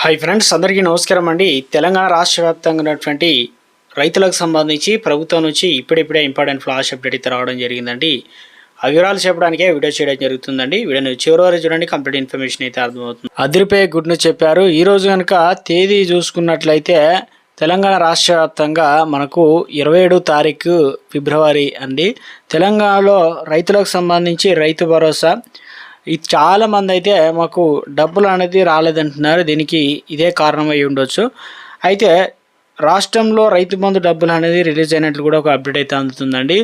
Hi friends, అందరికీ నమస్కారం అండి. తెలంగాణ రాష్ట్ర వ్యాప్తంగా ఉన్నటువంటి రైతులకు సంబంధించి ప్రభుత్వం నుంచి ఇప్పుడిప్పుడే ఇంపార్టెంట్ ఫ్లాష్ అప్డేట్ అయితే రావడం జరిగిందండి. ఆ వివరాలు చెప్పడానికే వీడియో చేయడం జరుగుతుందండి. వీడియోని చివరి వరకు చూడండి, కంప్లీట్ ఇన్ఫర్మేషన్ అయితే అర్థమవుతుంది. అదిరిపోయే గుడ్ న్యూస్ చెప్పారు. ఈ రోజు కనుక తేదీ చూసుకున్నట్లయితే తెలంగాణ రాష్ట్ర వ్యాప్తంగా మనకు 27 తారీఖు ఫిబ్రవరి అండి. తెలంగాణలో రైతులకు సంబంధించి రైతు భరోసా ఇది చాలామంది అయితే మాకు డబ్బులు అనేది రాలేదంటున్నారు. దీనికి ఇదే కారణం అయి ఉండొచ్చు. అయితే రాష్ట్రంలో రైతు బంధు డబ్బులు అనేది రిలీజ్ అయినట్లు కూడా ఒక అప్డేట్ అయితే అందుతుందండి.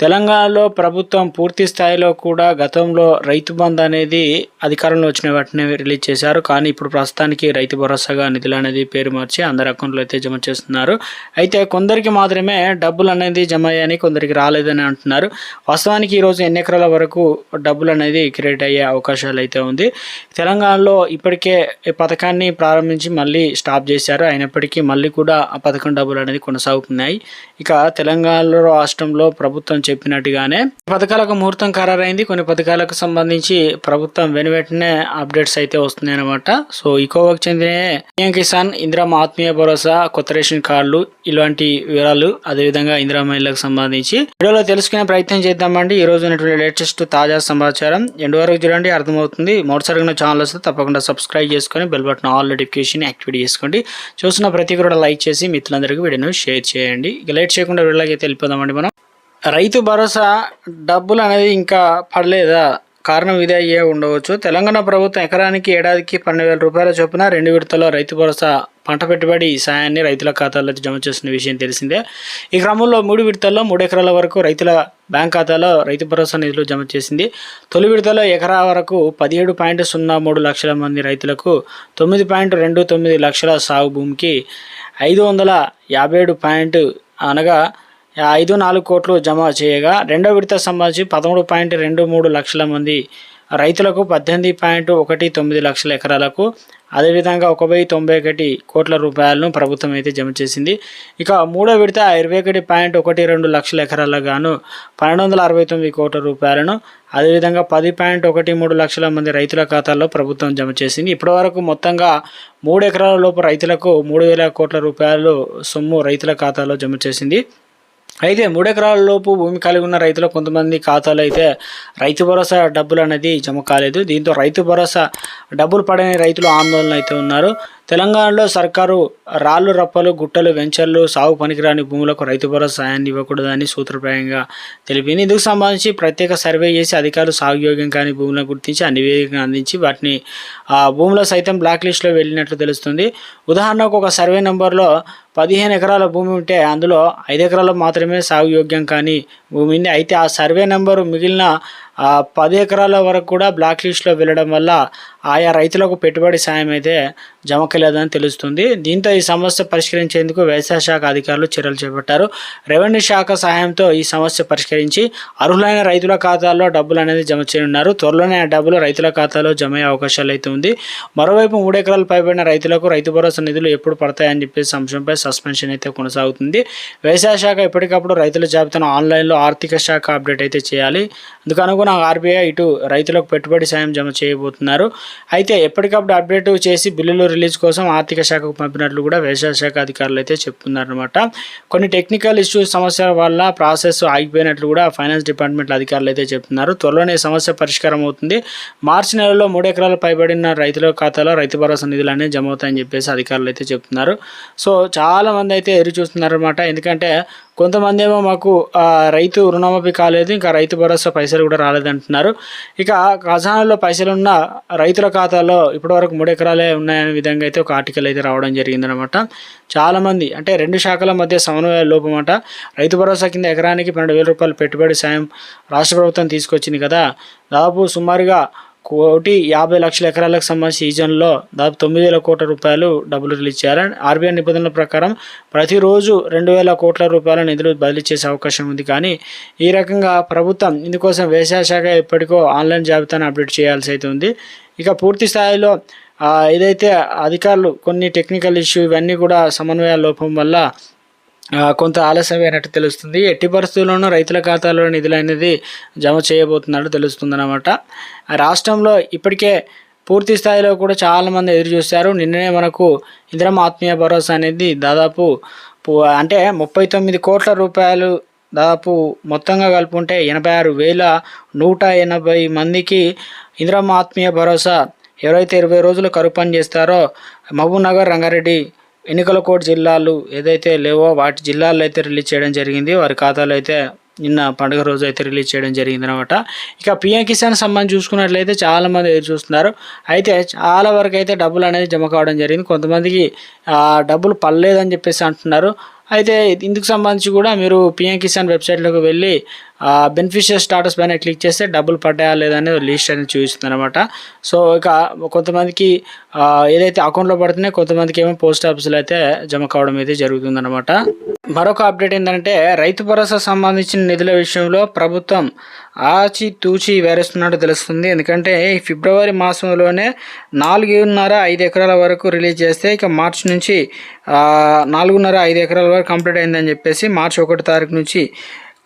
తెలంగాణలో ప్రభుత్వం పూర్తి స్థాయిలో కూడా గతంలో రైతు బంధు అనేది అధికారంలో వచ్చిన వాటిని రిలీజ్ చేశారు. కానీ ఇప్పుడు ప్రస్తుతానికి రైతు భరోసాగా నిధులు అనేది పేరు మార్చి అందరి అకౌంట్లో అయితే జమ చేస్తున్నారు. అయితే కొందరికి మాత్రమే డబ్బులు అనేది జమ అయ్యాయని, కొందరికి రాలేదని అంటున్నారు. వాస్తవానికి ఈరోజు ఎన్ని ఎకరాల వరకు డబ్బులు అనేది క్రియేట్ అయ్యే అవకాశాలు అయితే ఉంది. తెలంగాణలో ఇప్పటికే ఈ పథకాన్ని ప్రారంభించి మళ్ళీ స్టాప్ చేశారు. అయినప్పటికీ మళ్ళీ కూడా ఆ పథకం డబ్బులు అనేది కొనసాగుతున్నాయి. ఇక తెలంగాణలో రాష్ట్రంలో ప్రభుత్వం చెప్పినట్టుగానే పథకాలకు ముహూర్తం ఖరారైంది. కొన్ని పథకాలకు సంబంధించి ప్రభుత్వం వెనువెంటనే అప్డేట్స్ అయితే వస్తున్నాయి అనమాట. సో ఈకోవాకు చెందిన పిఎం కిసాన్, ఇందిరమ్మ ఆత్మీయ భరోసా, కొత్త రేషన్ కార్డులు ఇలాంటి వివరాలు, అదేవిధంగా ఇందిరా మహిళలకు సంబంధించి వీడియోలో తెలుసుకునే ప్రయత్నం చేద్దామండి. ఈ రోజు లేటెస్ట్ తాజా సమాచారం ఎండు వరకు చూడండి, అర్థమవుతుంది. మొదటిసారిగా ఛానల్ వస్తే తప్పకుండా సబ్స్క్రైబ్ చేసుకొని bell button all notification activate చేసుకోండి. చూసిన ప్రతి కూడా లైక్ చేసి మిత్రులందరికీ వీడియోను షేర్ చేయండి. ఇక లేట్ చేయకుండా వీడియోకి అయితే వెళ్ళిపోదామండి. మనం రైతు భరోసా డబ్బులు అనేది ఇంకా పడలేదా? కారణం ఇదే అయ్యే ఉండవచ్చు. తెలంగాణ ప్రభుత్వం ఎకరానికి ఏడాదికి 12,000 రూపాయల చొప్పున 2 విడతల్లో రైతు భరోసా పంట పెట్టుబడి సాయాన్ని రైతుల ఖాతాల్లో జమ చేస్తున్న విషయం తెలిసిందే. ఈ క్రమంలో 3 విడతల్లో 3 ఎకరాల వరకు రైతుల బ్యాంక్ ఖాతాలో రైతు భరోసా నిధులు జమ చేసింది. తొలి విడతలో ఎకరా వరకు 17.03 లక్షల మంది రైతులకు 9.29 లక్షల సాగు భూమికి 557 అనగా 5.4 కోట్లు జమ చేయగా, రెండో విడత సంబంధించి 13.23 లక్షల మంది రైతులకు 18.19 లక్షల ఎకరాలకు, అదేవిధంగా 1,091 కోట్ల రూపాయలను ప్రభుత్వం అయితే జమ చేసింది. ఇక మూడో విడత 21.12 లక్షల ఎకరాలకు గాను 1,269 కోట్ల రూపాయలను, అదేవిధంగా 10.13 లక్షల మంది రైతుల ఖాతాల్లో ప్రభుత్వం జమ చేసింది. ఇప్పటి వరకు మొత్తంగా 3 ఎకరాల లోపు రైతులకు 3,000 కోట్ల రూపాయలు సొమ్ము రైతుల ఖాతాలో జమ చేసింది. అయితే 3 ఎకరాల లోపు భూమి కలిగి ఉన్న రైతులు కొంతమంది ఖాతాలో అయితే రైతు భరోసా డబ్బులు అనేది జమ కాలేదు. దీంతో రైతు భరోసా డబ్బులు పడని రైతులు ఆందోళన అయితే ఉన్నారు. తెలంగాణలో సర్కారు రాళ్ళు రప్పలు, గుట్టలు, వెంచర్లు, సాగు పనికిరాని భూములకు రైతు భరోసా సాయాన్ని ఇవ్వకూడదని సూత్రప్రాయంగా తెలిపింది. ఇందుకు సంబంధించి ప్రత్యేక సర్వే చేసి అధికారులు సాగు యోగ్యం కాని భూములను గుర్తించి ఆ నివేదికను అందించి వాటిని ఆ భూములో సైతం బ్లాక్ లిస్ట్లో వెళ్ళినట్లు తెలుస్తుంది. ఉదాహరణకు ఒక సర్వే నెంబర్లో 15 ఎకరాల భూమి ఉంటే అందులో 5 ఎకరాలు మాత్రమే సాగు యోగ్యం కానీ భూమి ఉంది. అయితే ఆ సర్వే నెంబరు మిగిలిన 10 ఎకరాల వరకు కూడా బ్లాక్ లిస్ట్లో వెళ్ళడం వల్ల ఆయా రైతులకు పెట్టుబడి సాయం అయితే జమకలేదని తెలుస్తుంది. దీంతో ఈ సమస్య పరిష్కరించేందుకు వ్యవసాయ శాఖ అధికారులు చర్యలు చేపట్టారు. రెవెన్యూ శాఖ సహాయంతో ఈ సమస్య పరిష్కరించి అర్హులైన రైతుల ఖాతాల్లో డబ్బులు అనేది జమ చేయనున్నారు. త్వరలోనే ఆ డబ్బులు రైతుల ఖాతాలో జమ అయ్యే అవకాశాలు అయితే ఉంది. మరోవైపు 3 ఎకరాలు పైబడిన రైతులకు రైతు భరోసా నిధులు ఎప్పుడు పడతాయని చెప్పేసి అంశంపై సస్పెన్షన్ అయితే కొనసాగుతుంది. వ్యవసాయ శాఖ ఎప్పటికప్పుడు రైతుల జాబితాను ఆన్లైన్లో ఆర్థిక శాఖ అప్డేట్ అయితే చేయాలి. అందుకు అనుగుణంగా ఆర్బీఐ ఇటు రైతులకు పెట్టుబడి సాయం జమ చేయబోతున్నారు. అయితే ఎప్పటికప్పుడు అప్డేట్ చేసి బిల్లులు రిలీజ్ కోసం ఆర్థిక శాఖకు పంపినట్లు కూడా వ్యవసాయ శాఖ అధికారులు అయితే చెప్తున్నారనమాట. కొన్ని టెక్నికల్ ఇష్యూస్ సమస్యల వల్ల ప్రాసెస్ ఆగిపోయినట్లు కూడా ఫైనాన్స్ డిపార్ట్మెంట్ అధికారులు అయితే చెప్తున్నారు. త్వరలోనే సమస్య పరిష్కారం అవుతుంది. మార్చి నెలలో 3 ఎకరాలు పైబడిన రైతుల ఖాతాలో రైతు భరోసా నిధులు అనేవి జమ అవుతాయని చెప్పేసి అధికారులు అయితే చెప్తున్నారు. సో చాలామంది అయితే ఎదురు చూస్తున్నారన్నమాట. ఎందుకంటే కొంతమంది ఏమో మాకు రైతు రుణమాఫీ కాలేదు, ఇంకా రైతు భరోసా పైసలు కూడా రాలేదంటున్నారు. ఇక ఖజానాలో పైసలున్న రైతుల ఖాతాలో ఇప్పటివరకు 3 ఎకరాలే ఉన్నాయనే విధంగా అయితే ఒక ఆర్టికల్ అయితే రావడం జరిగిందనమాట. చాలామంది అంటే 2 శాఖల మధ్య సమన్వయ లోపం అట. రైతు భరోసా కింద ఎకరానికి 12,000 రూపాయలు పెట్టుబడి సాయం రాష్ట్ర ప్రభుత్వం తీసుకొచ్చింది కదా. దాదాపు సుమారుగా 1,50,00,000 ఎకరాలకు సంబంధించి సీజన్లో దాదాపు 9,000 కోట్ల రూపాయలు డబ్బులు రిలీజ్ చేయాలని ఆర్బీఐ నిబంధనల ప్రకారం ప్రతిరోజు 2,000 కోట్ల రూపాయల నిధులు బదిలీ చేసే అవకాశం ఉంది. కానీ ఈ రకంగా ప్రభుత్వం ఇందుకోసం వ్యవసాయ శాఖ ఎప్పటికో ఆన్లైన్ జాబితాను అప్డేట్ చేయాల్సి అయితే ఉంది. ఇక పూర్తి స్థాయిలో ఏదైతే అధికారులు కొన్ని టెక్నికల్ ఇష్యూ ఇవన్నీ కూడా సమన్వయ లోపం వల్ల కొంత ఆలస్యమైనట్టు తెలుస్తుంది. ఎట్టి పరిస్థితుల్లోనూ రైతుల ఖాతాలో నిధులు అనేది జమ చేయబోతున్నట్టు తెలుస్తుంది అన్నమాట. రాష్ట్రంలో ఇప్పటికే పూర్తి స్థాయిలో కూడా చాలామంది ఎదురు చూస్తారు. నిన్ననే మనకు ఇందిరమ్మ ఆత్మీయ భరోసా అనేది దాదాపు అంటే 39 కోట్ల రూపాయలు దాదాపు మొత్తంగా కలుపుకుంటే 86,180 మందికి ఇందిరమ్మ ఆత్మీయ భరోసా ఎవరైతే 20 రోజులు కరువు పని చేస్తారో మహబూబ్నగర్, రంగారెడ్డి ఎన్నికల కోడ్ జిల్లాలు ఏదైతే లేవో వాటి జిల్లాల్లో అయితే రిలీజ్ చేయడం జరిగింది. వారి ఖాతాలో అయితే నిన్న పండుగ రోజు అయితే రిలీజ్ చేయడం జరిగింది అనమాట. ఇక పిఎం కిసాన్ సంబంధించి చూసుకున్నట్లయితే చాలామంది ఎదురు చూస్తున్నారు. అయితే చాలా వరకు అయితే డబ్బులు అనేది జమ కావడం జరిగింది. కొంతమందికి డబ్బులు పడలేదని చెప్పేసి అంటున్నారు. అయితే ఇందుకు సంబంధించి కూడా మీరు పిఎం కిసాన్ వెబ్సైట్లోకి వెళ్ళి బెనిఫిషియర్ స్టాటస్ పైన క్లిక్ చేస్తే డబ్బులు పడ్డాయా లేదని లిస్ట్ అనేది చూపిస్తుంది అనమాట. సో ఇక కొంతమందికి ఏదైతే అకౌంట్లో పడుతున్నాయో కొంతమందికి ఏమో పోస్ట్ ఆఫీసులో అయితే జమ కావడం అయితే జరుగుతుందన్నమాట. మరొక అప్డేట్ ఏంటంటే రైతు భరోసా సంబంధించిన నిధుల విషయంలో ప్రభుత్వం ఆచితూచి వేరేస్తున్నట్టు తెలుస్తుంది. ఎందుకంటే ఈ ఫిబ్రవరి మాసంలోనే 4.5 ఎకరాల వరకు రిలీజ్ చేస్తే ఇక మార్చి నుంచి 4.5 ఎకరాల వరకు కంప్లీట్ అయిందని చెప్పేసి మార్చి 1 తారీఖు నుంచి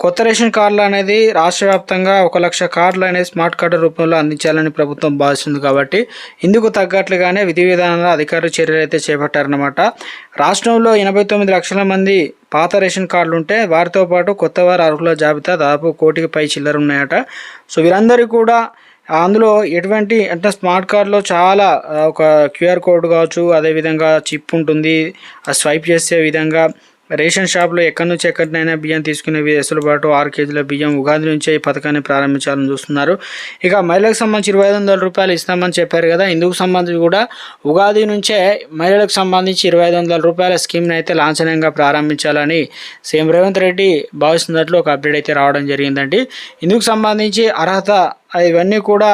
కొత్త రేషన్ కార్డులు అనేది రాష్ట్ర వ్యాప్తంగా 1,00,000 కార్డులు అనేది స్మార్ట్ కార్డు రూపంలో అందించాలని ప్రభుత్వం భావిస్తుంది. కాబట్టి ఇందుకు తగ్గట్లుగానే విధి విధానాల అధికారులు చర్యలు అయితే చేపట్టారన్నమాట. రాష్ట్రంలో 89 లక్షల మంది పాత రేషన్ కార్డులు ఉంటే వారితో పాటు కొత్త వారి అర్హుల జాబితా దాదాపు 1 కోటికి పై చిల్లర ఉన్నాయట. సో వీరందరికీ కూడా అందులో ఎటువంటి అంటే స్మార్ట్ కార్డులో చాలా ఒక క్యూఆర్ కోడ్ కావచ్చు, అదేవిధంగా చిప్ ఉంటుంది, స్వైప్ చేసే విధంగా రేషన్ షాప్లో ఎక్కడి నుంచి ఎక్కడినైనా బియ్యం తీసుకునే వెసులుబాటు 6 కేజీల బియ్యం ఉగాది నుంచే ఈ పథకాన్ని ప్రారంభించాలని చూస్తున్నారు. ఇక మహిళలకు సంబంధించి 2,500 రూపాయలు ఇస్తామని చెప్పారు కదా. ఇందుకు సంబంధించి కూడా ఉగాది నుంచే మహిళలకు సంబంధించి 2,500 రూపాయల స్కీమ్ని అయితే లాంఛనంగా ప్రారంభించాలని సీఎం రేవంత్ రెడ్డి భావిస్తున్నట్లు ఒక అప్డేట్ అయితే రావడం జరిగిందండి. ఇందుకు సంబంధించి అర్హత ఇవన్నీ కూడా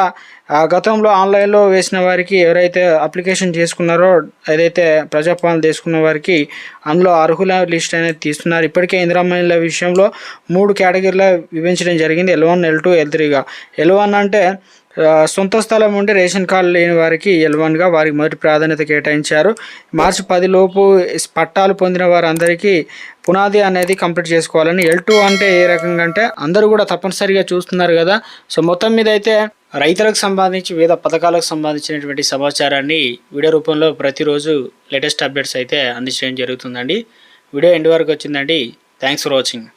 గతంలో ఆన్లైన్లో వేసిన వారికి ఎవరైతే అప్లికేషన్ చేసుకున్నారో ఏదైతే ప్రజాపాలన తీసుకున్న వారికి అందులో అర్హుల లిస్ట్ అనేది తీస్తున్నారు. ఇప్పటికే ఇందిరమ్మ విషయంలో 3 కేటగిరీలో విభజించడం జరిగింది. L1, L2, L3గా. L1 అంటే సొంత స్థలం ఉండి రేషన్ కార్డు లేని వారికి L1గా వారికి మొదటి ప్రాధాన్యత కేటాయించారు. మార్చి 10 లోపు పట్టాలు పొందిన వారందరికీ పునాది అనేది కంప్లీట్ చేసుకోవాలని. L2 అంటే ఏ రకంగా అంటే అందరూ కూడా తప్పనిసరిగా చూస్తున్నారు కదా. సో మొత్తం మీద అయితే రైతులకు సంబంధించి వివిధ పథకాలకు సంబంధించినటువంటి సమాచారాన్ని వీడియో రూపంలో ప్రతిరోజు లేటెస్ట్ అప్డేట్స్ అయితే అందించడం జరుగుతుందండి. వీడియో ఎండ్ వరకు వచ్చిందండి. Thanks for watching.